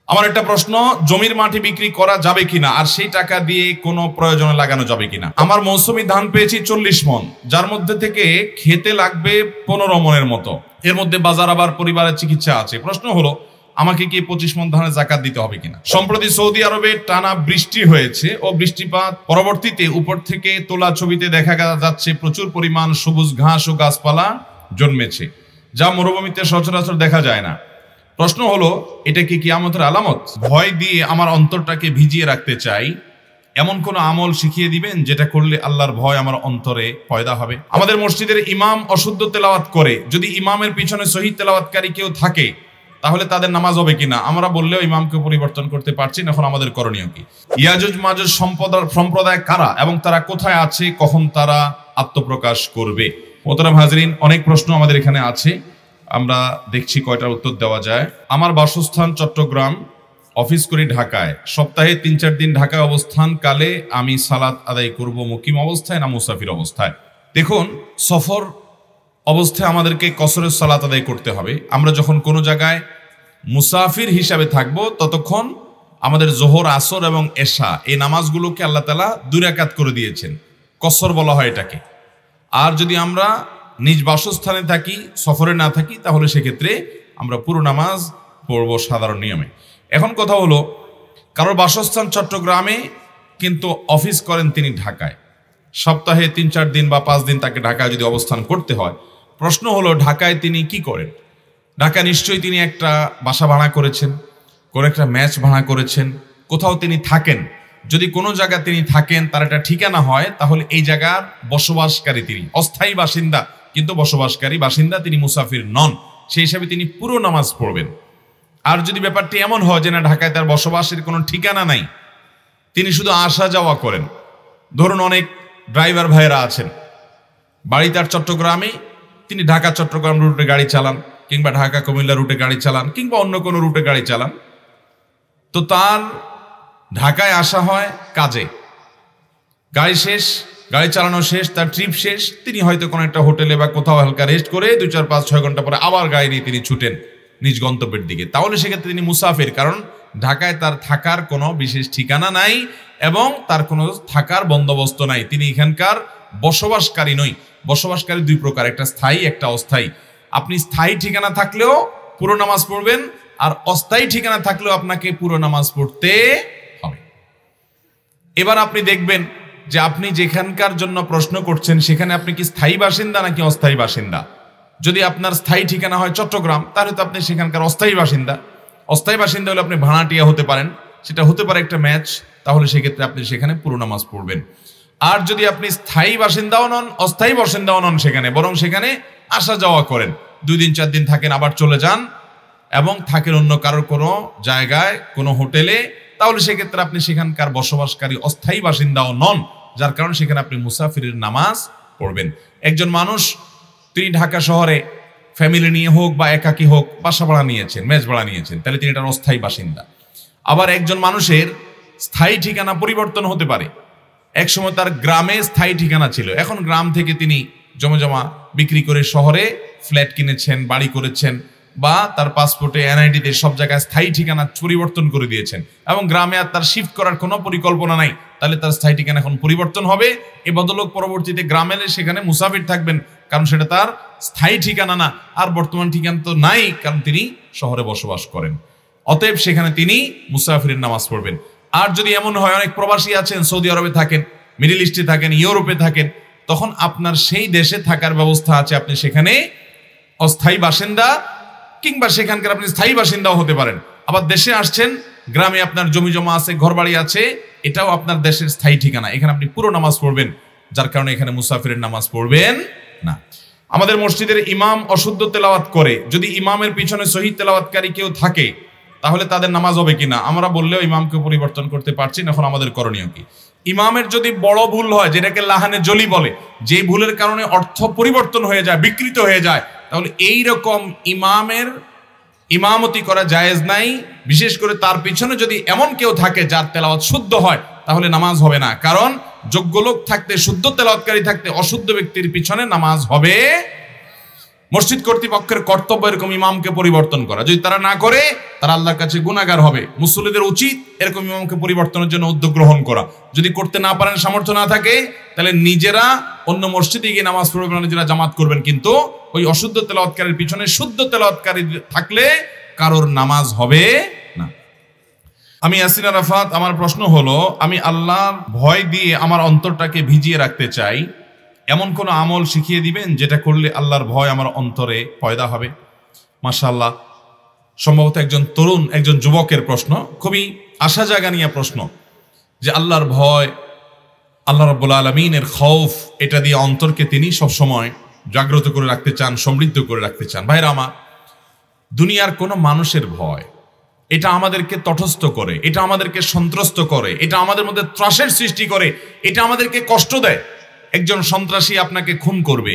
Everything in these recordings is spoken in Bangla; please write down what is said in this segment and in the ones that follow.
আমার একটা প্রশ্ন, জমির মাটি বিক্রি করা যাবে কিনা আর সেই টাকা দিয়ে কোনো প্রয়োজনে লাগানো যাবে কিনা? আমার মৌসুমী ধান পেয়েছি 40 মণ, যার মধ্যে থেকে খেতে লাগবে 15 মণের মতো। এর মধ্যে বাজার আবার পরিবারের চিকিৎসা আছে। প্রশ্ন হলো, আমাকে কি 25 মণ ধানের যাকাত দিতে হবে কিনা? সম্প্রতি সৌদি আরবে টানা বৃষ্টি হয়েছে ও বৃষ্টিপাত পরবর্তীতে উপর থেকে তোলা ছবিতে দেখা যাচ্ছে প্রচুর পরিমাণ সবুজ ঘাস ও গাছপালা জন্মেছে, যা মরুভূমিতে সচরাচর দেখা যায় না। প্রশ্ন হলো, এটা কি কিয়ামতের আলামত? ভয় দিয়ে আমার অন্তরটাকে ভিজিয়ে রাখতে চাই, এমন কোন আমল শিখিয়ে দিবেন যেটা করলে আল্লাহর ভয় আমার অন্তরে পয়দা হবে। আমাদের মসজিদের ইমাম অশুদ্ধ তেলাওয়াত করে, যদি ইমামের পিছনে সহিহ তেলাওয়াতকারী কেউ থাকে তাহলে তাদের নামাজ হবে কিনা? আমরা বললেও ইমামকে পরিবর্তন করতে পারছি না, এখন আমাদের করণীয় কি? ইয়াজুজ মাজুজ সম্প্রদায় কারা এবং তারা কোথায় আছে, কখন তারা আত্মপ্রকাশ করবে? মোহতারাম হাজরিন, অনেক প্রশ্ন আমাদের এখানে আছে, আমরা দেখছি কয়টার উত্তর দেওয়া যায়। আমার বাসস্থান চট্টগ্রাম, অফিস করি ঢাকায়। সপ্তাহে 3-4 দিন ঢাকায় অবস্থান কালে আমি সালাত আদায় করব মুকিম অবস্থায় না মুসাফির অবস্থায়? দেখুন, সফর অবস্থায় আমাদেরকে কসরের সালাত আদায় করতে হবে। আমরা যখন কোনো জায়গায় মুসাফির হিসাবে থাকব ততক্ষণ আমাদের জোহর, আসর এবং এশা এই নামাজগুলোকে আল্লাহ তাআলা 2 রাকাত করে দিয়েছেন, কসর বলা হয় এটাকে। আর যদি আমরা নিজ বাসস্থানে থাকি, সফরে না থাকি, তাহলে সেক্ষেত্রে আমরা পুরো নামাজ পড়ব সাধারণ নিয়মে। এখন কথা হলো, কারোর বাসস্থান চট্টগ্রামে কিন্তু অফিস করেন তিনি ঢাকায়, সপ্তাহে 3-4 দিন বা 5 দিন তাকে ঢাকায় যদি অবস্থান করতে হয়, প্রশ্ন হলো ঢাকায় তিনি কি করেন? ঢাকা নিশ্চয়ই তিনি একটা বাসা ভাড়া করেছেন, কোনো একটা ম্যাচ ভাড়া করেছেন, কোথাও তিনি থাকেন। যদি কোনো জায়গায় তিনি থাকেন, তার একটা ঠিকানা হয়, তাহলে এই জায়গার বসবাসকারী তিনি, অস্থায়ী বাসিন্দা কিন্তু বসবাসকারী বাসিন্দা, তিনি মুসাফির নন, সেই হিসাবে তিনি পুরো নামাজ পড়বেন। আর যদি ব্যাপারটি এমন হয় যে না, ঢাকায় তার বসবাসের কোনো ঠিকানা নাই, তিনি শুধু আসা যাওয়া করেন, ধরুন অনেক ড্রাইভার ভাইয়েরা আছেন, বাড়ি তার চট্টগ্রামে, তিনি ঢাকা চট্টগ্রাম রুটে গাড়ি চালান, কিংবা ঢাকা কুমিল্লা রুটে গাড়ি চালান, কিংবা অন্য কোনো রুটে গাড়ি চালান, তো তার ঢাকায় আসা হয় কাজে, গাড়ি শেষ, গাড়ি চালানো শেষ, তার ট্রিপ শেষ, তিনি হয়তো কোনো একটা হোটেলে বা কোথাও হালকা রেস্ট করে 2-4-5-6 ঘন্টা পরে আবার গাড়ি নিয়ে তিনি ছুটেন নিজ গন্তব্যের দিকে, তাহলে সেক্ষেত্রে তিনি মুসাফির, কারণ ঢাকায় তার থাকার কোনো বিশেষ ঠিকানা নাই এবং তার কোনো থাকার বন্দোবস্ত নাই, তিনি এখানকার বসবাসকারী নই। বসবাসকারী 2 প্রকার, একটা স্থায়ী, একটা অস্থায়ী। আপনি স্থায়ী ঠিকানা থাকলেও পুরো নামাজ পড়বেন, আর অস্থায়ী ঠিকানা থাকলেও আপনাকে পুরো নামাজ পড়তে হবে। এবার আপনি দেখবেন যে আপনি যেখানকার জন্য প্রশ্ন করছেন সেখানে আপনি কি স্থায়ী বাসিন্দা নাকি অস্থায়ী বাসিন্দা। যদি আপনার স্থায়ী ঠিকানা হয় চট্টগ্রাম, তাহলে তো আপনি সেখানকার অস্থায়ী বাসিন্দা। অস্থায়ী বাসিন্দা হলে আপনি ভাড়াটিয়া হতে পারেন, সেটা হতে পারে একটা ম্যাচ, তাহলে সেক্ষেত্রে আপনি সেখানে পুরো নামাজ পড়বেন। আর যদি আপনি স্থায়ী বাসিন্দাও নন, অস্থায়ী বাসিন্দাও নন সেখানে, বরং সেখানে আসা যাওয়া করেন, 2 দিন 4 দিন থাকেন, আবার চলে যান, এবং থাকেন অন্য কারোর কোনো জায়গায়, কোনো হোটেলে, তাহলে সেক্ষেত্রে আপনি সেখানকার বসবাসকারী অস্থায়ী বাসিন্দাও নন, যার কারণে সেখানে আপনি মুসাফিরের নামাজ পড়বেন। একজন মানুষ তিনি ঢাকা শহরে ফ্যামিলি নিয়ে হোক বা একাকী হোক বাসা ভাড়া নিয়েছেন, মেস ভাড়া নিয়েছেন, তাহলে তিনি এটার অস্থায়ী বাসিন্দা। আবার একজন মানুষের স্থায়ী ঠিকানা পরিবর্তন হতে পারে, একসময় তার গ্রামে স্থায়ী ঠিকানা ছিল, এখন গ্রাম থেকে তিনি জমা বিক্রি করে শহরে ফ্ল্যাট কিনেছেন, বাড়ি করেছেন, বা তার পাসপোর্টে এনআইডিতে সব জায়গায় স্থায়ী ঠিকানা পরিবর্তন করে দিয়েছেন, এবং গ্রামে আর তার শিফট করার কোনো পরিকল্পনা নাই, তাহলে তার স্থায়ী ঠিকানা এখন পরিবর্তন হবে। এ বদলোক পরবর্তীতে গ্রামে এলে সেখানে মুসাফির থাকবেন, কারণ সেটা তার স্থায়ী ঠিকানা না, আর বর্তমান ঠিকানা তো নাই, কারণ তিনি শহরে বসবাস করেন, অতএব সেখানে তিনি মুসাফিরের নামাজ পড়বেন। আর যদি এমন হয়, অনেক প্রবাসী আছেন, সৌদি আরবে থাকেন, মিডল ইস্টে থাকেন, ইউরোপে থাকেন, তখন আপনার সেই দেশে থাকার ব্যবস্থা আছে, আপনি সেখানে অস্থায়ী বাসিন্দা কিংবা সেখানকার আপনি স্থায়ী বাসিন্দাও হতে পারেন। আবার দেশে আসছেন, গ্রামে আপনার জমি জমা আছে, ঘর বাড়ি আছে, এটাও আপনার দেশের স্থায়ী ঠিকানা, এখানে আপনি পুরো নামাজ পড়বেন, যার কারণে এখানে মুসাফিরের নামাজ পড়বেন না। আমাদের মসজিদের ইমাম অশুদ্ধ তেলাওয়াত করে, যদি ইমামের পিছনে সহিহ তেলাওয়াতকারী কেউ থাকে তাহলে তাদের নামাজ হবে কিনা? আমরা বললেও ইমামকে পরিবর্তন করতে পারছি না, এখন আমাদের করণীয় কি? ইমামের যদি বড় ভুল হয়, যেটাকে লাহানে জলি বলে, যে ভুলের কারণে অর্থ পরিবর্তন হয়ে যায়, বিকৃত হয়ে যায়, তাহলে এই রকম ইমামের ইমামতি করা জায়েজ নাই। বিশেষ করে তার পিছনে যদি এমন কেউ থাকে যার তেলাওয়াত শুদ্ধ হয়, তাহলে নামাজ হবে না, কারণ যোগ্য লোক থাকতে, শুদ্ধ তেলাওয়াতকারী থাকতে অশুদ্ধ ব্যক্তির পিছনে নামাজ হবে মসজিদ কর্তৃপক্ষের কর্তব্য এরকম ইমামকে পরিবর্তন করা। যদি তারা না করে, তারা আল্লাহর কাছে গুনাহগার হবে। মুসল্লিদের উচিত এরকম ইমামকে পরিবর্তনের জন্য উদ্যোগ গ্রহণ করা। যদি করতে না পারেন, সামর্থ্য না থাকে, তাহলে নিজেরা অন্য মসজিদে গিয়ে নামাজ পড়বেন, নিজেরা জামাত করবেন। কিন্তু ওই অশুদ্ধ তেলাওয়াতকারীর পিছনে শুদ্ধ তেলাওয়াতকারী থাকলে কারোর নামাজ হবে না। আমি ইয়াসিন আরাফাত, আমার প্রশ্ন হলো, আমি আল্লাহর ভয় দিয়ে আমার অন্তরটাকে ভিজিয়ে রাখতে চাই, এমন কোন আমল শিখিয়ে দিবেন যেটা করলে আল্লাহর ভয় আমার অন্তরে পয়দা হবে? মাশাআল্লাহ, সম্ভবত একজন তরুণ, একজন যুবকের প্রশ্ন, খুবই আশা জাগা নিয়ে প্রশ্ন, যে আল্লাহর ভয়, আল্লাহ রাব্বুল আলামিনের খৌফ, এটা দিয়ে অন্তরকে তিনি সবসময় জাগ্রত করে রাখতে চান, সমৃদ্ধ করে রাখতে চান। ভাইরা আমার, দুনিয়ার কোনো মানুষের ভয়, এটা আমাদেরকে তটস্থ করে, এটা আমাদেরকে সন্ত্রস্ত করে, এটা আমাদের মধ্যে ত্রাসের সৃষ্টি করে, এটা আমাদেরকে কষ্ট দেয়। একজন সন্ত্রাসী আপনাকে খুন করবে,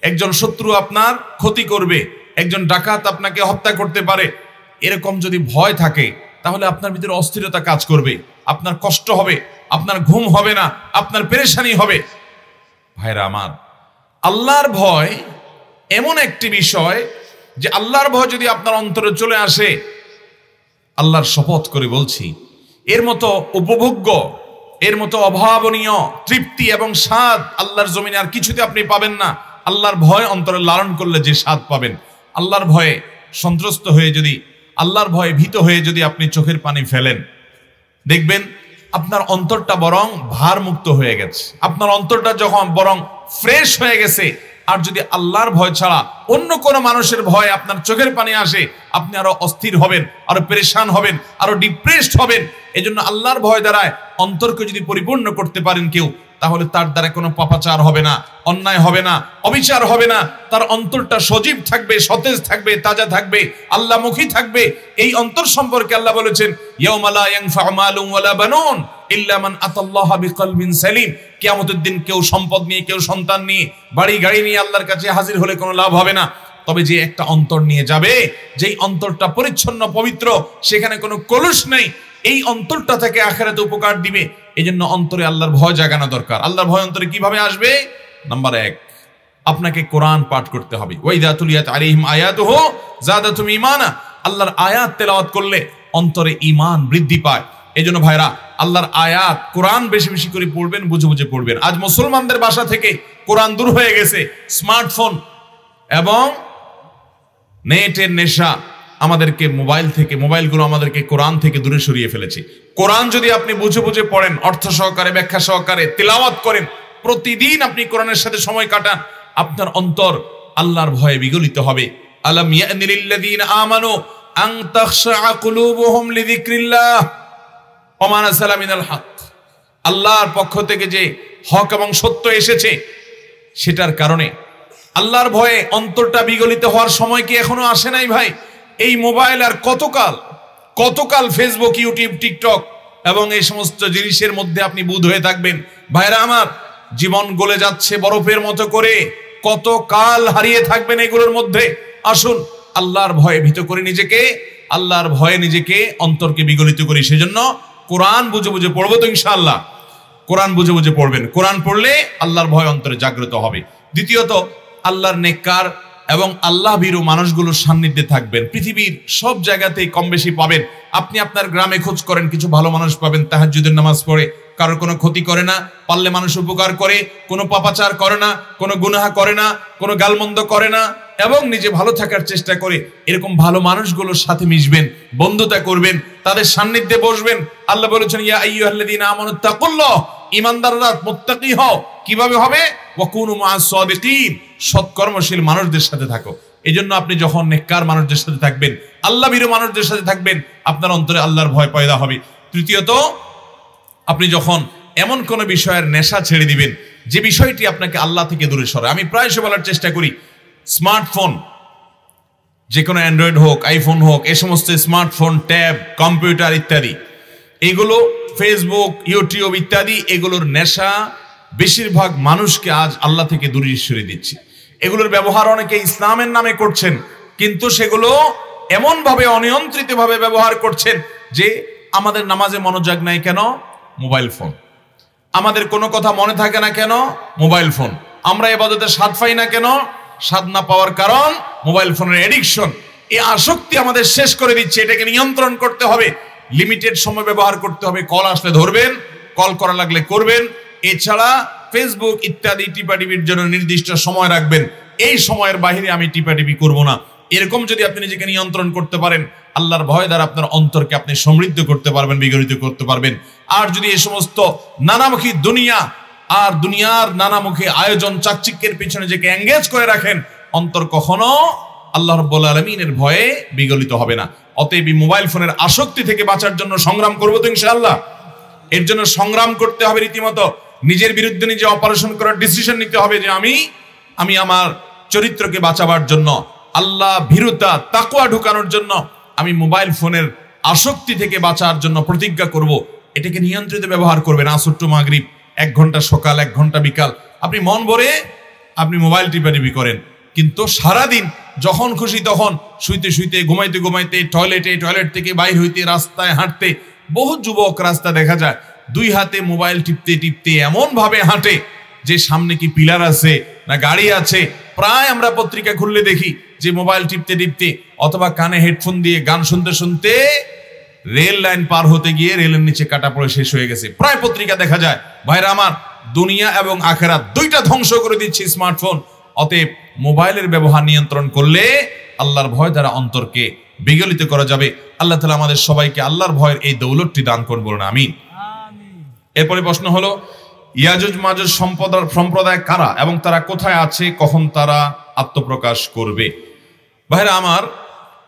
একজন শত্রু আপনার ক্ষতি করবে, একজন ডাকাত আপনাকে হত্যা করতে পারে। এরকম যদি ভয় থাকে, তাহলে আপনার ভিতরে অস্থিরতা কাজ করবে, আপনার কষ্ট হবে, আপনার ঘুম হবে না, আপনার পেরেশানি হবে। ভাইরা আমার, আল্লাহর ভয় এমন একটি বিষয় যে আল্লাহর ভয় যদি আপনার অন্তরে চলে আসে, আল্লাহর শপথ করে বলছি, এর মতো উপভোগ্য, এর মতো অভাবনীয় তৃপ্তি এবং স্বাদ আল্লাহর জমিনে আর কিছুতে আপনি পাবেন না। আল্লাহর ভয় অন্তরে লালন করলে যে স্বাদ পাবেন, আল্লাহর ভয়ে সন্ত্রস্ত হয়ে যদি, আল্লাহর ভয়ে ভীত হয়ে যদি আপনি চোখের পানি ফেলেন, দেখবেন আপনার অন্তরটা বরং ভার মুক্ত হয়ে গেছে, আপনার অন্তরটা যখন বরং ফ্রেশ হয়ে গেছে। আর যদি আল্লাহর ভয় ছাড়া অন্য কোনো মানুষের ভয় আপনার চোখের পানি আসে, আপনি আরো অস্থির হবেন, আরো পেরেশান হবেন, আরো ডিপ্রেসড হবেন। এজন্য আল্লাহর ভয় দ্বারায় অন্তরকে যদি পরিপূর্ণ করতে পারেন কেউ, তাহলে তার দ্বারা কোনো পাপাচার হবে না, অন্যায় হবে না, অবিচার হবে না। তার অন্তরটা সজীব থাকবে, সতেজ থাকবে, তাজা থাকবে, আল্লাহমুখী থাকবে। এই অন্তর সম্পর্কে আল্লাহ বলেছেন, ইয়াউমা লা ইয়ানফাউ মালুন ওয়ালা বানুন ইল্লা মান আতাল্লাহা বিকলবিন সালিম। কিয়ামতের দিন কেউ সম্পদ নিয়ে, কেউ সন্তান নিয়ে, বাড়ি গাড়ি নিয়ে আল্লাহর কাছে হাজির হলে কোনো লাভ হবে না। তবে যে একটা অন্তর নিয়ে যাবে, যেই অন্তরটা পরিচ্ছন্ন পবিত্র, সেখানে কোনো কলুষ নেই, এই অন্তরটা থেকে আখিরাতে উপকার দিবে। এই জন্য অন্তরে আল্লাহর ভয় জাগানো দরকার। আল্লাহর ভয় অন্তরে কিভাবে আসবে? নাম্বার 1, আপনাকে কোরআন পাঠ করতে হবে। ওয়াইদা তুলিয়াত আলাইহিম আয়াতুহু যাদাতুম ঈমানা। আল্লাহর আয়াত তেলাওয়াত করলে অন্তরে ঈমান বৃদ্ধি পায়। এজন্য ভাইরা, আল্লাহর আয়াত, কোরআন বেশি বেশি করে পড়বেন, বুঝে বুঝে পড়বেন। আজ মুসলমানদের বাসা থেকে কোরআন দূর হয়ে গেছে। স্মার্টফোন এবং নেটের নেশা আমাদেরকে মোবাইলগুলো আমাদেরকে কোরআন থেকে দূরে সরিয়ে ফেলেছে। কোরআন যদি আপনি বুঝে বুঝে পড়েন, অর্থ সহকারে, ব্যাখ্যা সহকারে তিলাওয়াত করেন, প্রতিদিন আপনি কোরআনের সাথে সময় কাটান, আপনার অন্তর আল্লাহর ভয়ে বিগলিত হবে। আলাম ইয়ানি লিল্লাযীনা আমানু আন তাখশা কুলুবুহুম লিযিকরিল্লাহ ওয়া মা নাযালা মিনাল হক। আল্লাহর পক্ষ থেকে যে হক এবং সত্য এসেছে, সেটার কারণে আল্লাহর ভয়ে অন্তরটা বিগলিত হওয়ার সময় কি এখনো আসে নাই ভাই? এই মোবাইল আর কতকাল ফেসবুক, ইউটিউব, টিকটক এবং এই সমস্ত জিনিসের মধ্যে আপনি বুঁদ হয়ে থাকবেন? ভাইরা আমার, জীবন গলে যাচ্ছে বরফের মতো করে, কতকাল হারিয়ে থাকবেন এগুলোর মধ্যে? আসুন আল্লাহর ভয়ে ভীত করে নিজেকে, আল্লাহর ভয়ে নিজেকে, অন্তরকে বিগলিত করি। সেজন্য কোরআন বুঝে বুঝে পড়বো তো ইনশাআল্লাহ। কোরআন বুঝে বুঝে পড়বেন। কোরআন পড়লে আল্লাহর ভয় অন্তরে জাগ্রত হবে। দ্বিতীয়ত, আল্লাহর নেককার এবং আল্লাহ ভীরু মানুষগুলোর সান্নিধ্যে থাকবেন। পৃথিবীর সব জায়গাতেই কম বেশি পাবেন। আপনি আপনার গ্রামে খোঁজ করেন, কিছু ভালো মানুষ পাবেন, তাহাজ্জুদের নামাজ পড়ে, কারোর কোনো ক্ষতি করে না, পারলে মানুষ উপকার করে, কোনো পাপাচার করে না, কোনো গুনাহ করে না, কোনো গালমন্দ করে না, এবং নিজে ভালো থাকার চেষ্টা করে। এরকম ভালো মানুষগুলোর সাথে মিশবেন, বন্ধুতা করবেন, তাদের সান্নিধ্যে বসবেন। আল্লাহ বলেছেন, ইয়া আইয়ুহাল্লাযীনা আমানুত্তাকুল্লাহ, ঈমানদাররা মুত্তাকি হও। কিভাবে হবে? ওয়াকুনু মা'আস সাদিকিন, সৎকর্মশীল মানুষদের সাথে থাকো। এজন্য আপনি যখন নেককার মানুষদের সাথে থাকবেন, আল্লাহ ভীরু মানুষদের সাথে থাকবেন, আপনার অন্তরে আল্লাহর ভয় পয়দা হবে। তৃতীয়ত, আপনি যখন এমন কোন বিষয়ের নেশা ছেড়ে দিবেন যে বিষয়টি আপনাকে আল্লাহ থেকে দূরে সরায়। আমি প্রায়শই বলার চেষ্টা করি, স্মার্টফোন, যে কোনো অ্যান্ড্রয়েড হোক, আইফোন হোক, এই সমস্ত স্মার্টফোন, ট্যাব, কম্পিউটার ইত্যাদি, এগুলো ফেসবুক, ইউটিউব ইত্যাদি, এগুলোর নেশা বেশিরভাগ মানুষকে আজ আল্লাহ থেকে দূরে সরিয়ে দিচ্ছে। এগুলোর ব্যবহার অনেকে ইসলামের নামে করছেন, কিন্তু সেগুলো এমন ভাবে অনিয়ন্ত্রিত ভাবে ব্যবহার করছেন যে আমাদের নামাজে মনোযোগ নাই কেন? Mobile phone. আমাদের কোনো কথা মনে থাকে না কেন? Mobile phone. আমরা ইবাদতে স্বাদ পাই না কেন? স্বাদ না পাওয়ার কারণ মোবাইল ফোনের এডিকশন। এই আসক্তি আমাদের শেষ করে দিচ্ছে। এটাকে নিয়ন্ত্রণ করতে হবে, লিমিটেড সময় ব্যবহার করতে হবে। কল আসলে ধরবেন, কল করা লাগলে করবেন। এছাড়া ফেসবুক ইত্যাদি টিপাটিপির জন্য নির্দিষ্ট সময় রাখবেন, এই সময়ের বাইরে আমি টিপাটিপি করব না। এরকম যদি আপনি নিজেকে নিয়ন্ত্রণ করতে পারেন, আল্লাহর ভয় দ্বারা আপনার অন্তরকে আপনি সমৃদ্ধ করতে পারবেন, বিগলিত করতে পারবেন। আর যদি এই সমস্ত নানামুখী দুনিয়া আর দুনিয়ার নানামুখী আয়োজন চাকচিক্যের পিছনে নিজেকে এঙ্গেজ করে রাখেন, অন্তর কখনো আল্লাহ রাব্বুল আলামিনের ভয়ে বিগলিত হবে না। অতএব মোবাইল ফোনের আসক্তি থেকে বাঁচার জন্য সংগ্রাম করবো তো ইনশাআল্লাহ। এর জন্য সংগ্রাম করতে হবে রীতিমতো। নিজের বিরুদ্ধে নিজে অপারেশন করার ডিসিশন নিতে হবে যে আমি আমার চরিত্রকে বাঁচাবার জন্য, আল্লাহ ভীরুতা তাকওয়া ঢুকানোর জন্য আমি মোবাইল ফোনের আসক্তি থেকে বাঁচার জন্য প্রতিজ্ঞা করব। এটাকে নিয়ন্ত্রিত ব্যবহার করবেন। আসর টু মাগরিব 1 ঘন্টা সকাল 1 ঘন্টা বিকাল আপনি মন ভরে আপনি মোবাইল টিপাটিপি করেন, কিন্তু সারাদিন যখন খুশি তখন শুইতে শুইতে, ঘুমাইতে ঘুমাইতে, টয়লেট থেকে বাইর হইতে, রাস্তায় হাঁটতে, বহু যুবক রাস্তা দেখা যায় 2 হাতে মোবাইল টিপতে টিপতে এমন ভাবে হাঁটে যে সামনে কি পিলার আছে না গাড়ি আছে। প্রায় আমরা পত্রিকা খুললে দেখি যে মোবাইল টিপতে টিপতে অথবা কানে হেডফোন দিয়ে গান শুনতে শুনতে রেল লাইন পার হতে গিয়ে রেলের নিচে কাটা পড়ে শেষ হয়ে গেছে। প্রায় পত্রিকা দেখা যায়। ভাইরা আমার, দুনিয়া এবং আখেরাত দুইটা ধ্বংস করে দিচ্ছে স্মার্টফোন। অতএব মোবাইলের ব্যবহার নিয়ন্ত্রণ করলে আল্লাহর ভয় দ্বারা অন্তরকে বিগলিত করা যাবে। আল্লাহ তাআলা আমাদের সবাইকে আল্লাহর ভয়ের এই দৌলতটি দান করুন, বলুন আমিন। এরপরে প্রশ্ন হলো, ইয়াজুজ মাজুজ সম্প্রদায় কারা এবং তারা কোথায় আছে, কখন তারা আত্মপ্রকাশ করবে? ভাইরা আমার,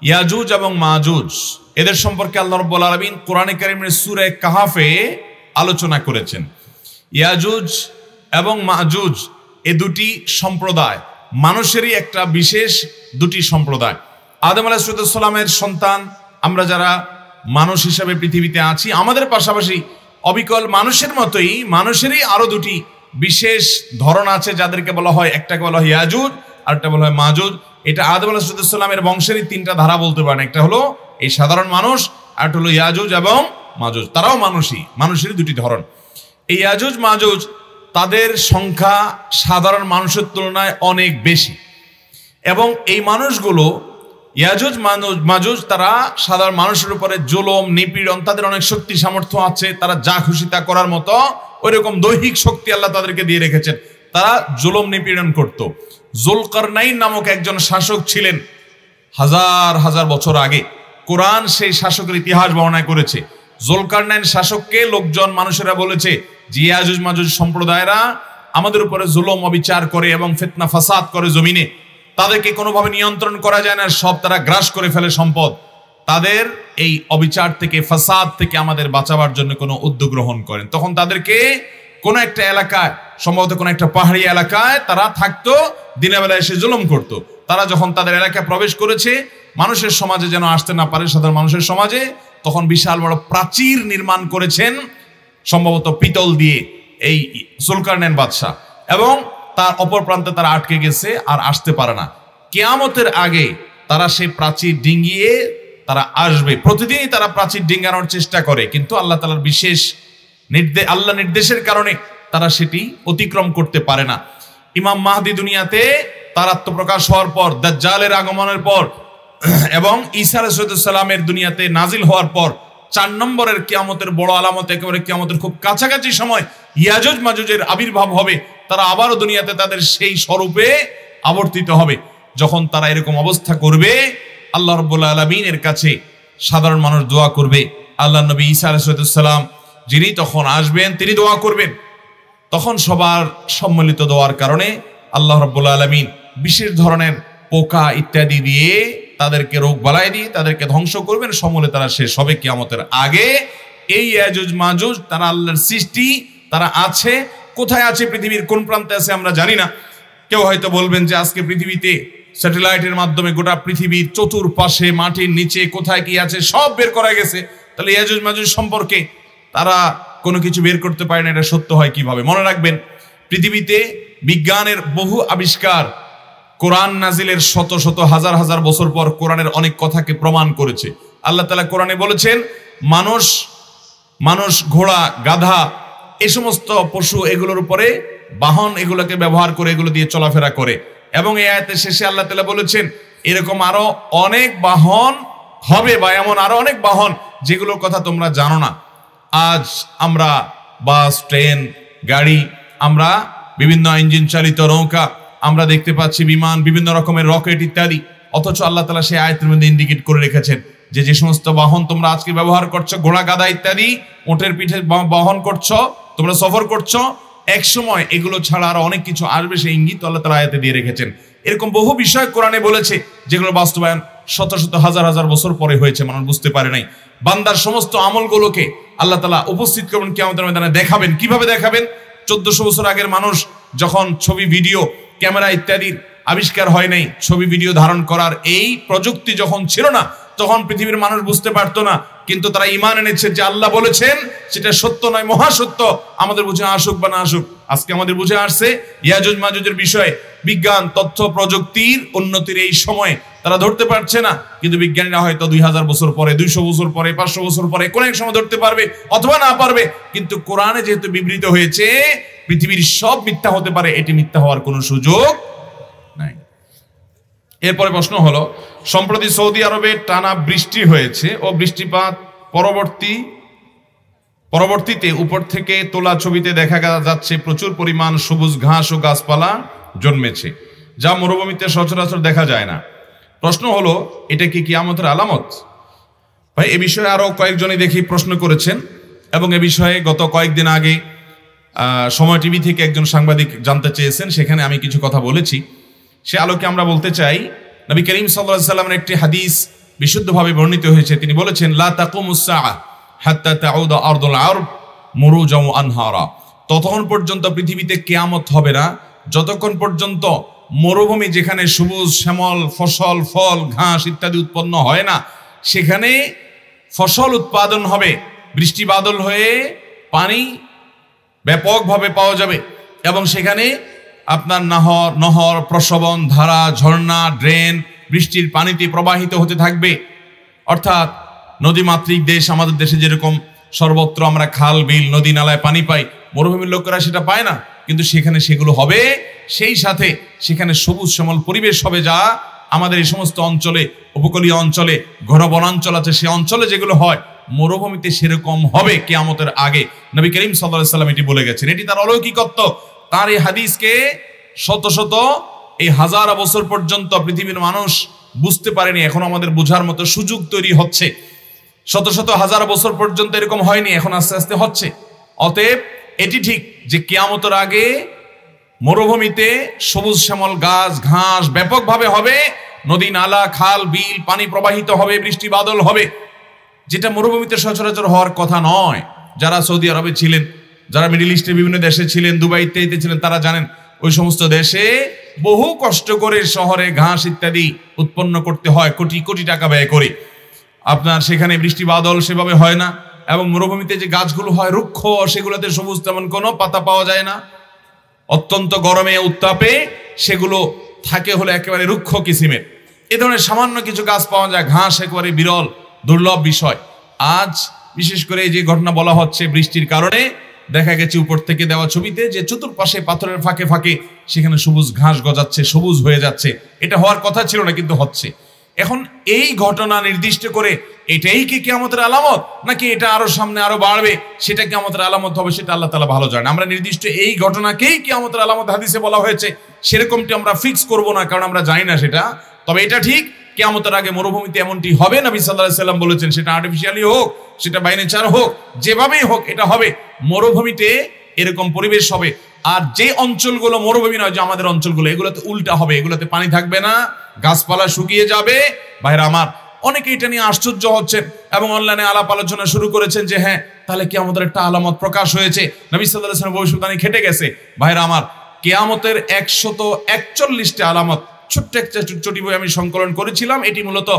ইয়াজুজ এবং মাজুজ এদের সম্পর্কে আল্লাহ রাব্বুল আলামিন কোরআনে কারীমের সূরা কাহাফে আলোচনা করেছেন। ইয়াজুজ এবং মাজুজ এই দুটি সম্প্রদায় মানুষেরই একটা বিশেষ দুটি সম্প্রদায়। আদম আলাইহিস সালামের সন্তান আমরা যারা মানুষ হিসেবে পৃথিবীতে আছি, আমাদের পাশাপাশি অবিকল মানুষের মতোই মানুষেরই আরো দুটি বিশেষ ধরন আছে, যাদেরকে বলা হয়, একটাকে বলা হয় ইয়াজুজ আর একটা বলা হয় মাজুজ। এটা আদম আলাইহিস সালামের বংশেরই 3টা ধারা বলতে পারেন। একটা হলো এই সাধারণ মানুষ, আর একটা হলো ইয়াজুজ এবং মাজুজ। তারাও মানুষেরই দুটি ধরন। এই ইয়াজুজ মাজুজ তাদের সংখ্যা সাধারণ মানুষের তুলনায় অনেক বেশি, এবং এই মানুষগুলো ইয়াজুজ মাজুজ তারা সাধারণ মানুষের উপরে জুলুম নিপীড়ন, তাদের অনেক শক্তি সামর্থ্য আছে, তারা যা খুশি তা করার মতো ওইরকম দৈহিক শক্তি আল্লাহ তাদেরকে দিয়ে রেখেছেন। তারা জুলুম নিপীড়ন করত। যুলকারনাইন নামক একজন শাসক ছিলেন হাজার হাজার বছর আগে। কোরআন সেই শাসকের ইতিহাস বর্ণনা করেছে। যুলকারনাইন শাসককে লোকজন মানুষেরা বলেছে যে ইয়াজুজ মাজুজ সম্প্রদায়রা আমাদের উপরে জুলুম অবিচার করে এবং ফিতনা ফাসাদ করে জমিনে, তাদেরকে কোনোভাবে নিয়ন্ত্রণ করা যায় না, সব তারা গ্রাস করে ফেলে সম্পদ। তাদের এই অবিচার থেকে, ফাসাদ থেকে আমাদের বাঁচাবার জন্য কোনো উদ্যোগ গ্রহণ করেন। তখন তাদেরকে কোনো একটা এলাকায়, সম্ভবত কোনো একটা পাহাড়ি এলাকায় তারা থাকতো, দিনের বেলায় এসে জুলুম করত। তারা যখন তাদের এলাকায় প্রবেশ করেছে, মানুষের সমাজে যেন আসতে না পারে, সাধারণ মানুষের সমাজে, তখন বিশাল বড় প্রাচীর নির্মাণ করেছেন, সম্ভবত পিতল দিয়ে, এই যুলকারনাইন বাদশা। এবং তার অপর প্রান্তে তারা আটকে গেছে, আর আসতে পারে না। কিয়ামতের আগে তারা সেই প্রাচীর ডিঙ্গিয়ে তারা আসবে। প্রতিদিনই তারা প্রাচীর ডিঙ্গানোর চেষ্টা করে, কিন্তু আল্লাহ তাআলার বিশেষ আল্লাহ নির্দেশের কারণে তারা সেটি অতিক্রম করতে পারে না। ইমাম মাহদি দুনিয়াতে তার আত্মপ্রকাশ হওয়ার পর, দাজ্জালের আগমনের পর এবং ঈসা আলাইহিস সালামের দুনিয়াতে নাজিল হওয়ার পর 4 নম্বরের কিয়ামতের বড় আলামত, একেবারে কিয়ামতের খুব কাছাকাছি সময় ইয়াজুজ মাজুজের আবির্ভাব হবে। তারা আবারও দুনিয়াতে তাদের সেই স্বরূপে আবর্তিত হবে। যখন তারা এরকম অবস্থা করবে, আল্লাহ রাব্বুল আলামিনের কাছে সাধারণ মানুষ দোয়া করবে। আল্লাহ নবী ঈসা আলাইহিস সালাম যিনি তখন আসবেন, তিনি দোয়া করবেন। তখন সবার সম্মিলিত দোয়ার কারণে আল্লাহ রাব্বুল আলামিন বিশেষ ধরনের পোকা ইত্যাদি দিয়ে তাদেরকে রোগ বালাই দিয়ে তাদেরকে ধ্বংস করবেন। সমূলে তারা শেষ হবে কিয়ামতের আগে। এই ইয়াজুজ মাজুজ তারা আল্লাহর সৃষ্টি, তারা আছে। কোথায় আছে, পৃথিবীর কোন প্রান্তে আছে আমরা জানি না। কেউ হয়তো বলবেন যে আজকে পৃথিবীতে স্যাটেলাইটের মাধ্যমে গোটা পৃথিবীর চতুর্পাশে, মাটির নিচে কোথায় কি আছে সব বের করা গেছে। তাহলে ইয়াজুজ মাজুজ সম্পর্কে তারা কোনো কিছু বের করতে পারে না, এটা সত্য হয় কিভাবে? মনে রাখবেন, পৃথিবীতে বিজ্ঞানের বহু আবিষ্কার কোরআন নাজিলের শত শত হাজার হাজার বছর পর কোরআনের অনেক কথাকে প্রমাণ করেছে। আল্লাহ তাআলা কোরআনে বলেছেন, মানুষ ঘোড়া গাধা এই সমস্ত পশু, এগুলোর উপরে বাহন, এগুলোকে ব্যবহার করে এগুলো দিয়ে চলাফেরা করে। এবং এই আয়াতের শেষে আল্লাহ তাআলা বলেছেন এরকম আরো অনেক বাহন হবে, বা এমন আরো অনেক বাহন যেগুলোর কথা তোমরা জানো না। আজ আমরা বাস, ট্রেন, গাড়ি, আমরা বিভিন্ন ইঞ্জিন চালিত নৌকা, আমরা দেখতে পাচ্ছি বিমান, বিভিন্ন রকমের রকেট ইত্যাদি। অথচ আল্লাহ তাআলা সেই আয়াতের মধ্যে ইন্ডিকেট করে রেখেছেন যে সমস্ত বাহন তোমরা আজকে ব্যবহার করছো, ঘোড়া, গাধা ইত্যাদি, উটের পিঠে বহন করছো, তোমরা সফর করছো, এক সময় এগুলো ছাড়া আরো অনেক কিছু আসবে, সেই ইঙ্গিত আল্লাহ তাআলা আয়াতে দিয়ে রেখেছেন। এরকম বহু বিষয় কোরআনে বলেছে যেগুলো বাস্তবায়ন শত শত হাজার হাজার বছর পরে হয়েছে, মানুষ বুঝতে পারে নাই। বান্দার সমস্ত আমলগুলোকে আল্লাহ তাআলা উপস্থিত করবেন কিয়ামতের ময়দানে, দেখাবেন। কিভাবে দেখাবেন? 1400 বছর আগের মানুষ যখন ছবি, ভিডিও, ক্যামেরা ইত্যাদির আবিষ্কার হয় নাই, ছবি ভিডিও ধারণ করার এই প্রযুক্তি যখন ছিল না, তখন পৃথিবীর মানুষ বুঝতে পারতো না, কিন্তু তারা ঈমান এনেছে যে আল্লাহ বলেছেন সেটা সত্য নয়, মহাসত্য। আমাদের বুঝে আসুক বা না আসুক, আজকে আমাদের বুঝে আসছে ইয়াজুজ মাজুজের বিষয়ে। বিজ্ঞান, তথ্য প্রযুক্তির উন্নতির এই সময় তারা ধরতে পারছে না, কিন্তু বিজ্ঞানীরা হয়তো 2000 বছর পরে, 200 বছর পরে, 500 বছর পরে কোন এক সময় ধরতে পারবে অথবা না পারবে। কিন্তু কোরআনে যেহেতু বিবৃত হয়েছে পৃথিবীর সব মিথ্যা হতে পারে, এটি মিথ্যা হওয়ার কোনো সুযোগ নাই। এরপরে প্রশ্ন হলো, সম্প্রতি সৌদি আরবে টানা বৃষ্টি হয়েছে ও বৃষ্টিপাত পরবর্তীতে উপর থেকে তোলা ছবিতে দেখা যাচ্ছে প্রচুর পরিমাণ সবুজ ঘাস ও গাছপালা জন্মেছে, যা মরুভূমিতে সচরাচর দেখা যায় না। প্রশ্ন হলো, এটা কি কিয়ামতের আলামত? ভাই, এ বিষয়ে আরো কয়েকজনই দেখি প্রশ্ন করেছেন, এবং এ বিষয়ে গত কয়েকদিন আগে সময় টিভি থেকে একজন সাংবাদিক জানতে চেয়েছেন, সেখানে আমি কিছু কথা বলেছি। সে আলোকে আমরা বলতে চাই, নবী করিম সাল্লাল্লাহু আলাইহি সাল্লামের একটি হাদিস বিশুদ্ধভাবে বর্ণিত হয়েছে। তিনি বলেছেন, লা তাকুমুস সাআহ হাত্তা তাউদা আরদুল আরব মুরুজাম আনহারা। ততক্ষণ পর্যন্ত পৃথিবীতে কিয়ামত হবে না যতক্ষণ পর্যন্ত মরুভূমি, যেখানে সবুজ শ্যামল ফসল, ফল, ঘাস ইত্যাদি উৎপন্ন হয় না, সেখানে ফসল উৎপাদন হবে, বৃষ্টি বাদল হয়ে পানি ব্যাপকভাবে পাওয়া যাবে, এবং সেখানে আপনার নহর, প্রসবন, ধারা, ঝর্ণা, ড্রেন বৃষ্টির পানিতে প্রবাহিত হতে থাকবে। অর্থাৎ নদীমাতৃক দেশ, আমাদের দেশে যেরকম সর্বত্র আমরা খাল, বিল, নদী, নালায় পানি পাই, মরুভূমির লোকেরা সেটা পায় না, কিন্তু সেখানে সেগুলো হবে। সেই সাথে সেখানে সবুজ শ্যামল পরিবেশ হবে, যা আমাদের এই সমস্ত অঞ্চলে, উপকূলীয় অঞ্চলে, ঘন বনাঞ্চল আছে, সে অঞ্চলে যেগুলো হয়, মরুভূমিতে সেরকম হবে কিয়ামতের আগে। নবী করিম সাল্লাল্লাহু আলাইহি সাল্লাম এটি বলে গেছেন। এটি তার অলৌকিকত্ব। তার এই হাদিসকে শত শত, এই হাজার বছর পর্যন্ত পৃথিবীর মানুষ বুঝতে পারেনি, এখন আমাদের বোঝার মতো সুযোগ তৈরি হচ্ছে। শত শত হাজার বছর পর্যন্ত এরকম হয়নি, এখন আস্তে আস্তে হচ্ছে। অতএব এটি ঠিক যে কিয়ামতের আগে মরুভূমিতে সবুজ শ্যামল গাছ, ঘাস ব্যাপকভাবে হবে, নদী, নালা, খাল, বিল পানি প্রবাহিত হবে, বৃষ্টি বাদল হবে, যেটা মরুভূমিতে সচরাচর হওয়ার কথা নয়। যারা সৌদি আরবে ছিলেন, যারা মিডল ইস্টের বিভিন্ন দেশে ছিলেন, দুবাই ইত্যাদিতে ছিলেন, তারা জানেন ওই সমস্ত দেশে বহু কষ্ট করে শহরে ঘাস ইত্যাদি উৎপন্ন করতে হয়, কোটি কোটি টাকা ব্যয় করে। আপনার সেখানে বৃষ্টি বাদল সেভাবে হয় না, এবং মরুভূমিতে যে গাছগুলো হয় রুক্ষ, সেগুলোতে সবুজ তেমন কোনো পাতা পাওয়া যায় না। অত্যন্ত গরমে, উত্তাপে সেগুলো থাকে হলো একেবারে রুক্ষ কিসিমের। এ ধরনের সামান্য কিছু গাছ পাওয়া যায়, ঘাস একেবারে বিরল, দুর্লভ বিষয়। আজ বিশেষ করে এই যে ঘটনা বলা হচ্ছে বৃষ্টির কারণে, দেখা গেছে উপর থেকে দেওয়া ছবিতে যে চতুর্পাশে পাথরের ফাঁকে ফাঁকে সেখানে সবুজ ঘাস গজাচ্ছে, সবুজ হয়ে যাচ্ছে। এটা হওয়ার কথা ছিল না, কিন্তু হচ্ছে। এখন এই ঘটনা নির্দিষ্ট করে এটাই কি কিয়ামতের আলামত, নাকি এটা আরো সামনে আরো বাড়বে, সেটা কিয়ামতের আলামত হবে, সেটা আল্লাহ তাআলা ভালো জানেন। আমরা নির্দিষ্ট এই ঘটনাকেই কিয়ামতের আলামত হাদিসে বলা হয়েছে সেরকমটি আমরা ফিক্স করব না, কারণ আমরা জানি না সেটা। তবে এটা ঠিক, কিয়ামতের আগে মরুভূমিতে এমনটি হবে। নবী সাল্লাল্লাহু আলাইহি সাল্লাম বলেছেন, সেটা আর্টিফিশিয়ালি হোক, সেটা বাই নেচার হোক, যেভাবেই হোক এটা হবে। মরুভূমিতে এরকম পরিবেশ হবে। আর যে অঞ্চলগুলো মরুভূমি নয়, যে আমাদের অঞ্চলগুলো, এগুলোতে উল্টা হবে, এগুলোতে পানি থাকবে না, গাছপালা শুকিয়ে যাবে। ভাইরা আমার, অনেকে এটা নিয়ে আশ্চর্য হচ্ছেন এবং অনলাইনে আলাপ আলোচনা শুরু করেছেন যে হ্যাঁ, তাহলে কিয়ামতের একটা আলামত প্রকাশ হয়েছে, নবী সাল্লাল্লাহু আলাইহি ওয়াসাল্লাম ভবিষ্যদ্বাণী খেটে গেছে। ভাইরা আমার, কিয়ামতের 141টা আলামত, ছোট্ট একটা চটি বই আমি সংকলন করেছিলাম। এটি মূলত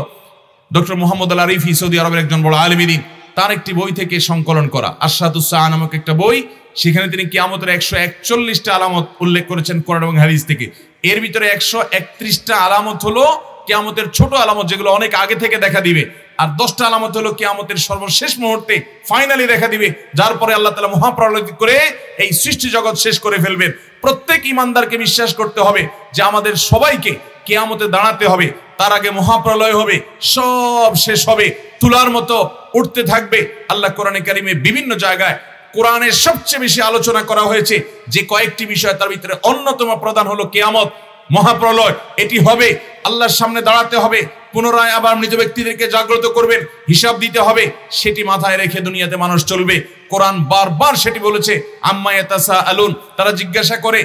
ডক্টর মুহাম্মদ আল আরিফি, সৌদি আরবের একজন বড় আলেম দ্বীন, তার একটি বই থেকে সংকলন করা, আশরাতুস সাআ নামক একটা বই। সেখানে তিনি কিয়ামতের 141টা আলামত উল্লেখ করেছেন কোরআন এবং হাদিস থেকে। এর ভিতরে 131টা আলামত হলো কিয়ামতের ছোট আলামত, যেগুলো অনেক আগে থেকে দেখা দিবে, আর 10টা আলামত হলো কিয়ামতের সর্বশেষ মুহূর্তে ফাইনালি দেখা দিবে, যার পরে আল্লাহ তাআলা মহাপ্রলয় করে এই সৃষ্টি জগৎ শেষ করে ফেলবেন। প্রত্যেক ইমানদারকে বিশ্বাস করতে হবে যে আমাদের সবাইকে কিয়ামতে দাঁড়াতে হবে, তার আগে মহাপ্রলয় হবে, সব শেষ হবে, তুলার মতো উঠতে থাকবে। আল্লাহ কোরআনে কারিমে বিভিন্ন জায়গায় কোরআনের সবচেয়ে বেশি আলোচনা করা হয়েছে যে কয়েকটি বিষয়, তার ভিতরে অন্যতম প্রধান হলো কিয়ামত, মহাপ্রলয়। এটি হবে, আল্লাহর সামনে দাঁড়াতে হবে, পুনরায় আবার মৃত ব্যক্তিদেরকে জাগ্রত করবেন, হিসাব দিতে হবে। সেটি মাথায় রেখে দুনিয়াতে মানুষ চলবে। কোরআন বারবার সেটি বলেছে, আম্মা ইয়াতাসাআলুন, তারা জিজ্ঞাসা করে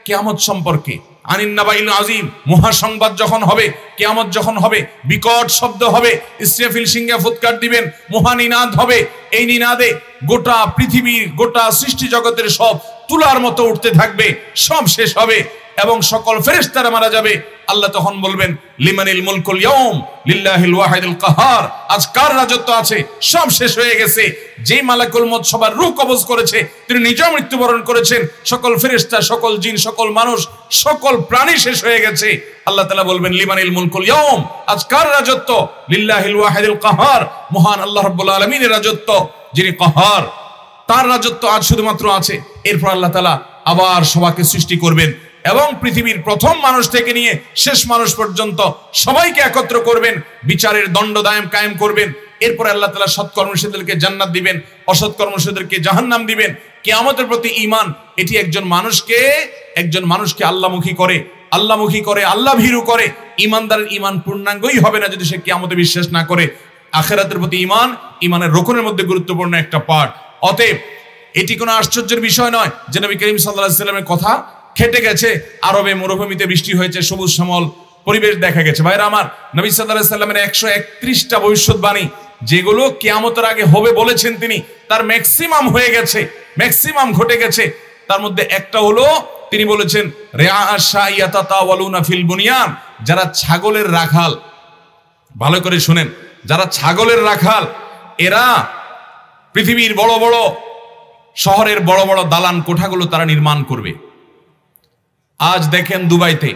কিয়ামত সম্পর্কে, আনিন নাবাইল আযীম, মহাসংবাদ যখন হবে, কিয়ামত যখন হবে, বিকট শব্দ হবে, ইসরাফিল সিংহে ফুৎকার দিবেন, মহানিনাদ হবে। এই নিনাদে গোটা পৃথিবীর, গোটা সৃষ্টি জগতের সব তুলার মতো উঠতে থাকবে, সব শেষ হবে এবং সকল ফেরেশতারা মারা যাবে। আল্লাহ তখন বলবেন, লিমানিল মুলকুল ইয়াউম লিল্লাহিল ওয়াহিদুল কাহার, আজ কার রাজত্ব আছে, সব শেষ হয়ে গেছে। যেই মালাকুল মউত সবার রূহ কবজ করেছে, তিনি নিজেও মৃত্যুবরণ করেছেন, সকল ফেরেশতা, সকল জিন, সকল মানুষ, সকল প্রাণী শেষ হয়ে গেছে। আল্লাহ তাআলা বলবেন, লিমানিল মুলকুল ইয়াউম, আজ কার রাজত্ব, লিল্লাহিল ওয়াহিদুল কাহার, মহান আল্লাহ রাব্বুল আলামিনের রাজত্ব, যিনি কাহার, তার রাজত্ব আজ শুধুমাত্র আছে। এরপর আল্লাহ তাআলা আবার সবাইকে সৃষ্টি করবেন এবং পৃথিবীর প্রথম মানুষ থেকে নিয়ে শেষ মানুষ পর্যন্ত সবাইকে একত্র করবেন, বিচারের দণ্ডদায়ম কায়েম করবেন। এরপর আল্লাহ তাআলা সৎকর্মশীলদেরকে জান্নাত দিবেন, অসৎকর্মশীলদেরকে জাহান্নাম দিবেন। কিয়ামতের প্রতি ঈমান, এটি একজন মানুষকে আল্লাহমুখী করে, আল্লাহ ভীরু করে। ঈমানদারের ঈমান পূর্ণাঙ্গই হবে না যদি সে কিয়ামতে বিশ্বাস না করে। আখিরাতের প্রতি ঈমান, ঈমানের রুকনের মধ্যে গুরুত্বপূর্ণ একটা পার্ট। অতএব এটি কোনো আশ্চর্যের বিষয় নয় যে নবী করিম সাল্লাল্লাহু আলাইহি ওয়াসাল্লামের কথা খেটে গেছে, আরবে মরুভূমিতে বৃষ্টি হয়েছে, সবুজ শ্যামল পরিবেশ দেখা গেছে। ভাইরা আমার, নবী সাল্লাল্লাহু আলাইহি ওয়াসাল্লামের 131টা ভবিষ্যৎবাণী যেগুলো কিয়ামতের আগে হবে বলেছেন তিনি, তার ম্যাক্সিমাম হয়ে গেছে, ম্যাক্সিমাম ঘটে গেছে। তার মধ্যে একটা হলো, তিনি বলেছেন, রিআ আশ-শাইয়াতাতাওয়ালুনা ফিল বুনিয়ান, যারা ছাগলের রাখাল, ভালো করে শুনেন, যারা ছাগলের রাখাল, এরা পৃথিবীর বড় বড় শহরের বড় বড় দালান কোঠাগুলো তারা নির্মাণ করবে। আজ দেখেন দুবাইতে,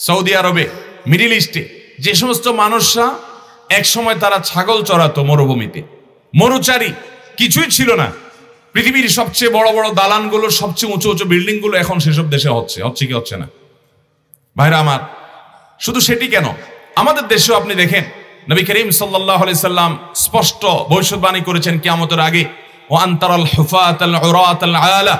সৌদি আরবে, মিডিল ইস্টে যে সমস্ত মানুষরা এক সময় তারা ছাগল চড়াতো মরুভূমিতে, মরুচারী, কিছুই ছিল না, পৃথিবীর সবচেয়ে বড় বড় দালানগুলো, সবচেয়ে উঁচু উঁচু বিল্ডিং গুলো এখন সেসব দেশে হচ্ছে কি হচ্ছে না? ভাইরা আমার, শুধু সেটি কেন, আমাদের দেশেও আপনি দেখেন নবী করিম সাল্লাল্লাহু আলাইহি সাল্লাম স্পষ্ট ভবিষ্যৎবাণী করেছেন কিয়ামতের আগে, ওয়া আনতারাল হুফাতাল উরাতাল আলা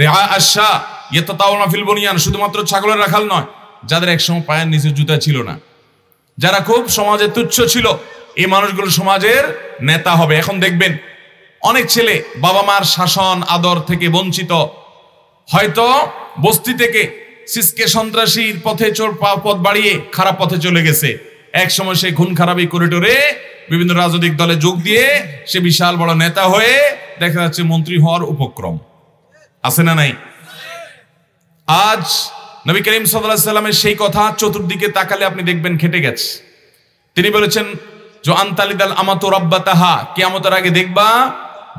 রিআ আশ-শা ইয়াতাতাওয়ালুনা ফিল বুনিয়ান, শুধুমাত্র ছাগলের রাখাল নয়, যাদের একসময় পায়ের নিচে জুতা ছিল না, যারা খুব সমাজে তুচ্ছ ছিল, এই মানুষগুলো সমাজের নেতা হবে। এখন দেখবেন অনেক ছেলে বাবা মার শাসন আদর থেকে বঞ্চিত, হয়তো বস্তি থেকে সিসকে সন্ত্রাসীর পথে পথ বাড়িয়ে খারাপ পথে চলে গেছে। এক সময় সে খুন খারাপি করিডোরে বিভিন্ন রাজনৈতিক দলে যোগ দিয়ে সে বিশাল বড় নেতা হয়ে দেখা যাচ্ছে মন্ত্রী হওয়ার উপক্রম আছে না নাই? আজ নবী করিম সাল্লাল্লাহু আলাইহি সাল্লামের সেই কথা চতুর্দিকে তাকালে আপনি দেখবেন খেটে গেছে। তিনি বলেছেন, যে আনতালিদাল আমাতু রাব্বাতাহা, কিয়ামতের আগে দেখবা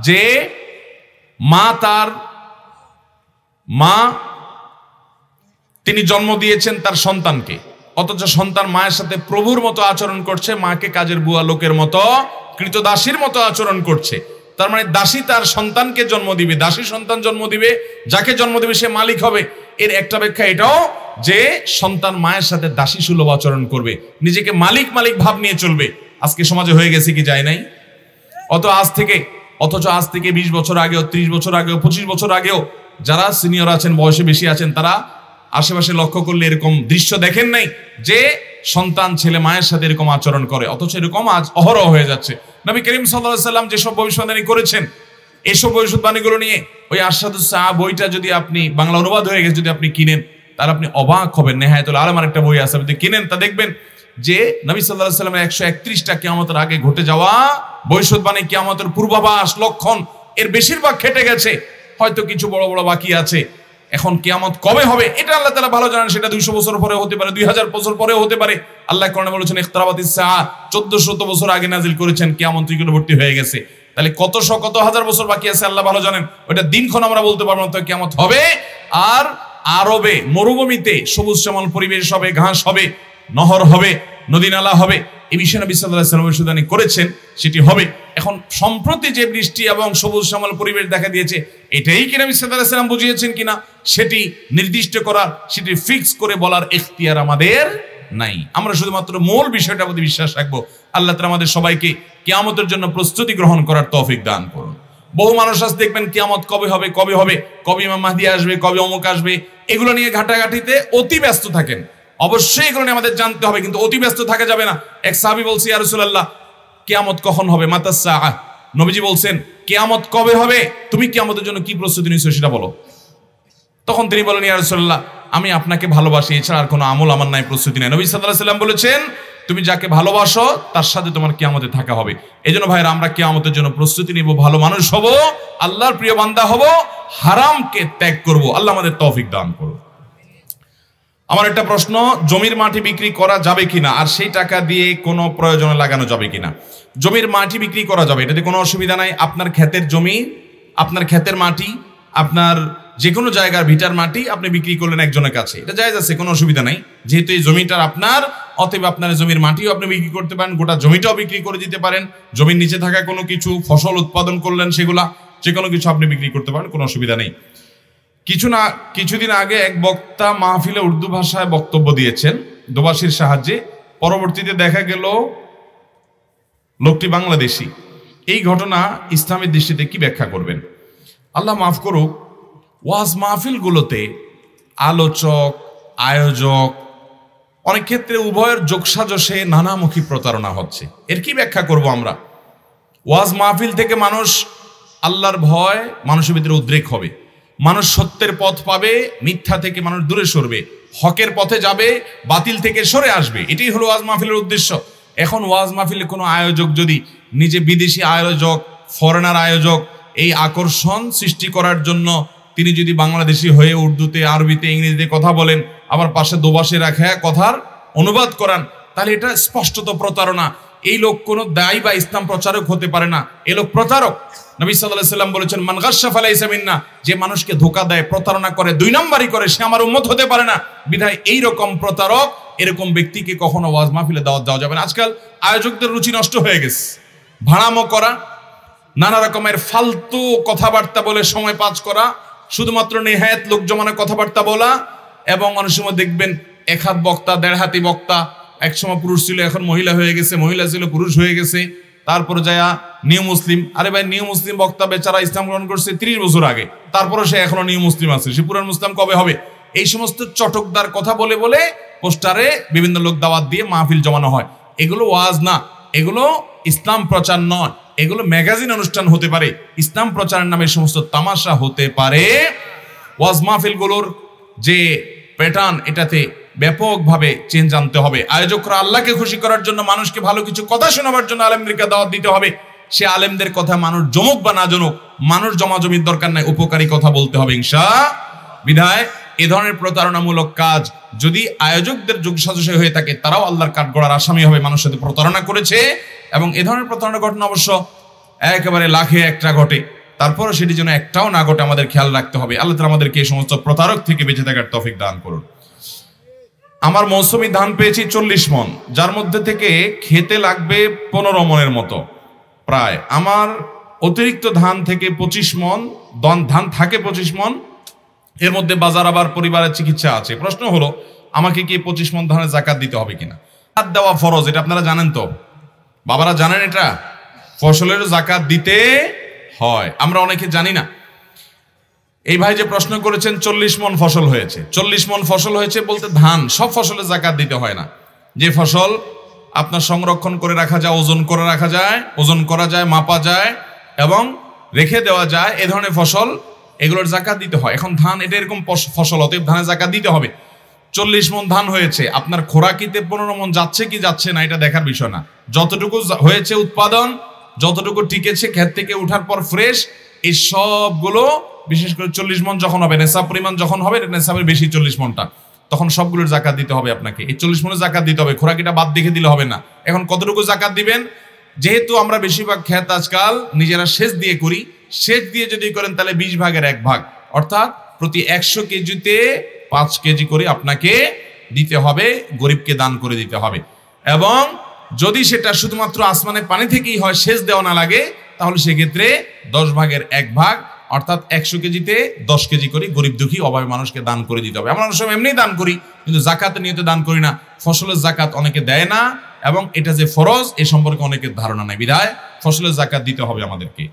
যে মা তিনি জন্ম দিয়েছেন তার সন্তানকে, অথচ সন্তান মায়ের সাথে প্রভুর মতো আচরণ করছে, মাকে কাজের বুয়া লোকের মতো, কৃতদাসীর মতো আচরণ করছে। তার মানে দাসী তার সন্তানকে জন্ম দিবে, দাসী সন্তান জন্ম দিবে, যাকে জন্ম দিবে সে মালিক হবে। এর একটা ব্যাখ্যা এটাও যে সন্তান মায়ের সাথে দাসী সুলভ আচরণ করবে, নিজেকে মালিক ভাব নিয়ে চলবে। আজকে সমাজে হয়ে গেছে কি যায় নাই? অথচ আজ থেকে 20 বছর আগেও, 30 বছর আগেও, 25 বছর আগেও যারা সিনিয়র আছেন, বয়সে বেশি আছেন, তারা আশেপাশে লক্ষ্য করলে এরকম দৃশ্য দেখেন নাই যে সন্তান ছেলে মায়ের সাথে এরকম আচরণ করে, অথচ এরকম আজ অহরহ হয়ে যাচ্ছে। নবী করিম সাল্লাল্লাহু আলাইহি সাল্লাম যেসব ভবিষ্যৎবাণী করেছেন, এইসব ভবিষ্যৎবাণীগুলো নিয়ে ওই আরশাদুস সাআ বইটা যদি আপনি, বাংলা অনুবাদ হয়ে গেছে, যদি আপনি কিনেন তাহলে আপনি অবাক হবেন। নেহায়াতুল আলম একটা বই আছে, আপনি কিনেন, তা দেখবেন যে নবী সাল্লাল্লাহু আলাইহি সাল্লামের 131টা কিয়ামতের আগে ঘটে যাওয়া ভবিষ্যৎবাণী, কিয়ামতের পূর্বাভাস, লক্ষণ, এর বেশিরভাগ খেটে গেছে, হয়তো কিছু বড় বড় বাকি আছে। এখন কিয়ামত কবে হবে এটা আল্লাহ তাআলা ভালো জানেন। সেটা 200 বছর পরে হতে পারে, 2000 বছর পরেও হতে পারে। আল্লাহ কোরআনে বলেছেন ইখতারাবাতিস সাআ, 1400 বছর আগে নাজিল করেছেন, কিয়ামত নিকটবর্তী হয়ে গেছে। তাহলে কত হাজার বছর বাকি আছে আল্লাহ ভালো জানেন। ওইটা দিনক্ষণ আমরা বলতে পারবো না, তো কিয়ামত হবে। আর আরবে মরুভূমিতে সবুজ শ্যামল পরিবেশ হবে, ঘাস হবে, নহর হবে, নদী নালা হবে, এই বিষয়ে নবী সাল্লাল্লাহু আলাইহি ওয়াসাল্লাম ভবিষ্যদ্বাণী করেছেন, সেটি হবে। এখন সম্প্রতি যে বৃষ্টি এবং সবুজ শ্যামল পরিবেশ দেখা দিয়েছে, এটাই কি নবী সাল্লাল্লাহু আলাইহি ওয়াসাল্লাম বুঝিয়েছেন কিনা সেটি নির্দিষ্ট করার, সেটি ফিক্স করে বলার ইখতিয়ার আমাদের নাই। আমরা শুধুমাত্র মূল বিষয়টার প্রতি বিশ্বাস রাখবো। আল্লাহ তাআলা আমাদের সবাইকে কিয়ামতের জন্য প্রস্তুতি গ্রহণ করার তৌফিক দান করুন। বহু মানুষ আজ দেখবেন কিয়ামত কবে হবে, কবে ইমাম মাহদি আসবে, কবে অমুক আসবে, এগুলো নিয়ে ঘাটাঘাটিতে অতি ব্যস্ত থাকেন। অবশ্যই এগুলো নিয়ে আমাদের জানতে হবে, কিন্তু অতি ব্যস্ত থাকা যাবে না। এক সাহাবী বলছে, ইয়া রাসূলুল্লাহ, কিয়ামত কখন হবে? মাতাস সাআহ। নবীজি বলছেন, কিয়ামত কবে হবে, তুমি কিয়ামতের জন্য কি প্রস্তুতি নিয়েছো সেটা বলো। তখন তিনি বলেন, ইয়া রাসূলুল্লাহ, আমি আপনাকে ভালোবাসি, এছাড়া আর কোনো আমল আমার নাই, প্রস্তুতি নাই। নবী সাল্লাল্লাহু আলাইহি ওয়াসাল্লাম বলেছেন, তুমি যাকে ভালোবাসো তার সাথে তোমার কিয়ামতে থাকা হবে। এজন্য ভাইরা, আমরা কিয়ামতের জন্য প্রস্তুতি নিব, ভালো মানুষ হব, আল্লাহর প্রিয় বান্দা হব, হারামকে ত্যাগ করব। আল্লাহ আমাদের তৌফিক দান করুন। আমার একটা প্রশ্ন, জমির মাটি বিক্রি করা যাবে কিনা, আর সেই টাকা দিয়ে কোনো প্রয়োজনে লাগানো যাবে কিনা? জমির মাটি বিক্রি করা যাবে, এটাতে কোনো অসুবিধা নাই। আপনার ক্ষেতের জমি, আপনার ক্ষেতের মাটি, আপনার যে কোনো জায়গার ভিটার মাটি আপনি বিক্রি করলেন একজনের কাছে, এটা জায়েজ আছে, কোনো অসুবিধা নাই। যেহেতু এই জমিটার আপনার, অতএব আপনার জমির মাটিও আপনি বিক্রি করতে পারেন, গোটা জমিটাও বিক্রি করে দিতে পারেন। জমির নিচে থাকা কোনো কিছু ফসল উৎপাদন করলেন, সেগুলা যে কোনো কিছু আপনি বিক্রি করতে পারেন, কোনো অসুবিধা নেই। কিছুদিন আগে এক বক্তা মাহফিলে উর্দু ভাষায় বক্তব্য দিয়েছেন দোভাষীর সাহায্যে, পরবর্তীতে দেখা গেল লোকটি বাংলাদেশী। এই ঘটনা ইসলামের দৃষ্টিতে কি ব্যাখ্যা করবেন? আল্লাহ মাফ করুক, ওয়াজ মাহফিলগুলোতে আলোচক, আয়োজক, অনেক ক্ষেত্রে উভয়ের যোগসাজশে নানামুখী প্রতারণা হচ্ছে। এর কি ব্যাখ্যা করব আমরা? ওয়াজ মাহফিল থেকে মানুষ, আল্লাহর ভয় মানুষের ভিতরে উদ্রেক হবে, মানুষ সত্যের পথ পাবে, মিথ্যা থেকে মানুষ দূরে সরবে, হকের পথে যাবে, বাতিল থেকে সরে আসবে। এটাই হলো ওয়াজ মাহফিলের উদ্দেশ্য। এখন ওয়াজ মাহফিলে কোনো আয়োজক যদি নিজে বিদেশি আয়োজক, ফরেনার আয়োজক, এই আকর্ষণ সৃষ্টি করার জন্য তিনি যদি বাংলাদেশি হয়ে উর্দুতে, আরবিতে, ইংরেজিতে কথা বলেন, আবার পাশে দোভাষী রাখা কথার অনুবাদ করান, তাহলে এটা স্পষ্টত প্রতারণা। এই লোক কোনো দায়ী বা ইসলাম প্রচারক হতে পারে না, এ লোক প্রতারক। নবী সাল্লাল্লাহু আলাইহি ওয়াসাল্লাম বলেছেন, মান গাশশা ফালাইসা মিন্না, যে মানুষকে ধোঁকা দেয়, প্রতারণা করে, দুই নাম্বারই করে, সে আমার উম্মত হতে পারে না। বিধায় এই রকম প্রতারক, এরকম ব্যক্তিকে কখনো ওয়াজ মাহফিলে দাওয়াত দেওয়া যাবে না। আজকাল আয়োজকদের রুচি নষ্ট হয়ে গেছে, ভাড়ামো করা, নানা রকমের ফালতু কথাবার্তা বলে সময় পাস করা, শুধুমাত্র নেহায়েত লোক জমানোর কথাবার্তা বলা, এবং অনেক সময় দেখবেন এক হাত বক্তা, দেড় হাতি বক্তা, একসময় পুরুষ ছিল এখন মহিলা হয়ে গেছে, মহিলা ছিল পুরুষ হয়ে গেছে, তারপরে যায়া নিউ মুসলিম। আরে ভাই, নিউ মুসলিম বক্তা বেচারা ইসলাম গ্রহণ করছে 30 বছর আগে, তারপরে সে এখনো নিউ মুসলিম আছে, সে পুরান মুসলিম কবে হবে? এই সমস্ত চটকদার কথা বলে বলে পোস্টারে বিভিন্ন লোক দাওয়াত দিয়ে মাহফিল জমানো হয়। এগুলো ওয়াজ না, এগুলো ইসলাম প্রচার নয়, এগুলো ম্যাগাজিন অনুষ্ঠান হতে পারে, ইসলাম প্রচারের নামে সমস্ত তামাশা হতে পারে। ওয়াজ মাহফিলগুলোর যে প্যাটার্ন, এটাতে ব্যাপকভাবে চেঞ্জ আনতে হবে। আয়োজকরা আল্লাহকে খুশি করার জন্য, মানুষকে ভালো কিছু কথা শোনাবার জন্য আলেমদেরকে দাওয়াত দিতে হবে। সে আলেমদের কথা মানুষ জমুক বা না জমুক, মানুষ জমাজমির দরকার নাই, উপকারী কথা বলতে হবে ইনশাআল্লাহ। বিধায় এ ধরনের প্রতারণামূলক কাজ যদি আয়োজকদের যোগসাজশে হয়ে থাকে, তারাও আল্লাহর কাঠগড়ার আসামি হবে, মানুষের সাথে প্রতারণা করেছে। এবং এ ধরনের প্রতারণার ঘটনা অবশ্য একেবারে লাখে একটা ঘটে, তারপরও সেটি যেন একটাও না ঘটে আমাদের খেয়াল রাখতে হবে। আল্লাহ তাআলা আমাদেরকে এই সমস্ত প্রতারক থেকে বেঁচে থাকার তৌফিক দান করুন। আমার মৌসুমী ধান পেয়েছি 40 মণ, যার মধ্যে থেকে খেতে লাগবে 15 মণের মতো প্রায়। আমার অতিরিক্ত ধান থেকে 25 মণ, ধান থাকে 25 মণ, এর মধ্যে বাজার আবার পরিবারের চিকিৎসা আছে। প্রশ্ন হলো, আমাকে কি 25 মণ ধানের যাকাত দিতে হবে কিনা? যাকাত দেওয়া ফরজ, এটা আপনারা জানেন তো, বাবারা জানেন, এটা ফসলের যাকাত দিতে হয়, আমরা অনেকে জানি না। এই ভাই যে প্রশ্ন করেছেন 40 মণ ফসল হয়েছে, 40 মণ ফসল হয়েছে বলতে ধান, সব ফসলে যাকাত দিতে হয় না। যে ফসল আপনার সংরক্ষণ করে রাখা যায়, ওজন করে রাখা যায়, ওজন করা যায়, মাপা যায় এবং রেখে দেওয়া যায়, এ ধরনের ফসল, এগুলোর যাকাত দিতে হয়। এখন ধান এটা এরকম ফসল, অতএব ধানের যাকাত দিতে হবে। 40 মণ ধান হয়েছে, আপনার খোরাকিতে 15 মণ যাচ্ছে কি যাচ্ছে না এটা দেখার বিষয় না। যতটুকু হয়েছে উৎপাদন, যতটুকু টিকেছে ক্ষেত থেকে উঠার পর ফ্রেশ, এই সবগুলো, বিশেষ করে 40 মণ যখন হবে, নেশাব পরিমাণ যখন হবে, নেশাবের বেশি 40 মণটা, তখন সবগুলোর যাকাত দিতে হবে আপনাকে। এই 40 মণের যাকাত দিতে হবে, খোরাকিটা বাদ দেখে দিলে হবে না। এখন কতটুকু যাকাত দিবেন? যেহেতু আমরা বেশিরভাগ ক্ষেত আজকাল নিজেরা সেচ দিয়ে করি, সেচ দিয়ে যদি করেন তাহলে 20 ভাগের 1 ভাগ, অর্থাৎ প্রতি 100 কেজিতে 5 কেজি করে আপনাকে দিতে হবে, গরিবকে দান করে দিতে হবে। এবং যদি সেটা শুধুমাত্র আসমানের পানি থেকেই হয়, সেচ দেওয়া না লাগে, তাহলে সেক্ষেত্রে 10 ভাগের 1 ভাগ অর্থাৎ 100 কেজিতে 10 কেজি করে গরিব দুঃখী অভাবী মানুষকে দান করে দিতে হবে। আমরা অনেক সময় এমনিই দান করি, কিন্তু জাকাতের নিয়তে দান করি না। ফসলের জাকাত অনেকে দেয় না, এবং এটা যে ফরজ এ সম্পর্কে অনেকের ধারণা নাই, বিধায় ফসলের জাকাত দিতে হবে আমাদেরকে।